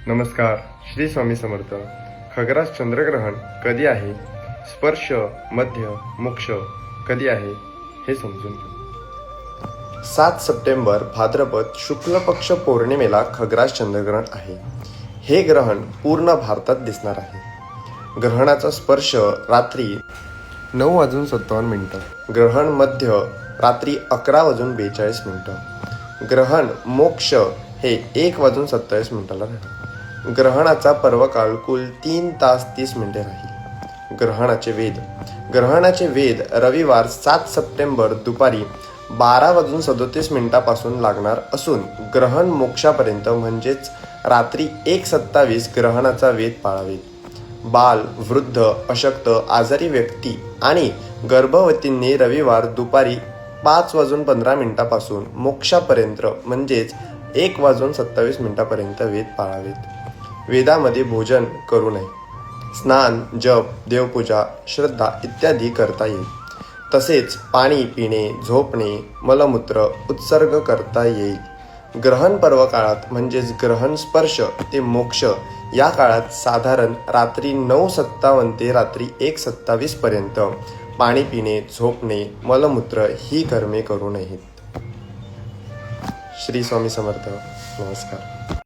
नमस्कार. श्री स्वामी समर्थ. खग्रास चंद्रग्रहण कधी आहे? स्पर्श, मध्य, मोक्ष कधी आहे हे समजून घेऊ. 7 सप्टेंबर भाद्रपद शुक्ल पक्ष पौर्णिमेला खग्रास चंद्रग्रहण आहे. हे ग्रहण पूर्ण भारतात दिसणार आहे. ग्रहणाचा स्पर्श रात्री 9:57. ग्रहण मध्य रात्री 11:42. ग्रहण मोक्ष हे 1:27 राहील. ग्रहणाचा पर्वकाळ कुल 3 तास 30 मिनिटे राहील. ग्रहणाचे वेध रविवार 7 सप्टेंबर दुपारी 12:37 पासून लागणार असून ग्रहण मोक्षापर्यंत म्हणजेच रात्री 1:27 ग्रहणाचा वेध पाळावेत. बाल, वृद्ध, अशक्त, आजारी व्यक्ती आणि गर्भवतींनी रविवार दुपारी 5:15 पासून मोक्षापर्यंत म्हणजेच 1:27 पर्यंत वेध पाळावेत. वेदामध्ये भोजन करू नये. स्नान, जप, देवपूजा, श्रद्धा इत्यादी करता येईल. तसेच पाणी पिणे, झोपणे, मलमूत्र उत्सर्ग करता येईल. ग्रहण पर्व काळात म्हणजेच ग्रहण स्पर्श ते मोक्ष या काळात साधारण रात्री 9:57 ते रात्री 1:27 पर्यंत पाणी पिणे, झोपणे, मलमूत्र ही कर्मे करू नयेत. श्री स्वामी समर्थ. नमस्कार.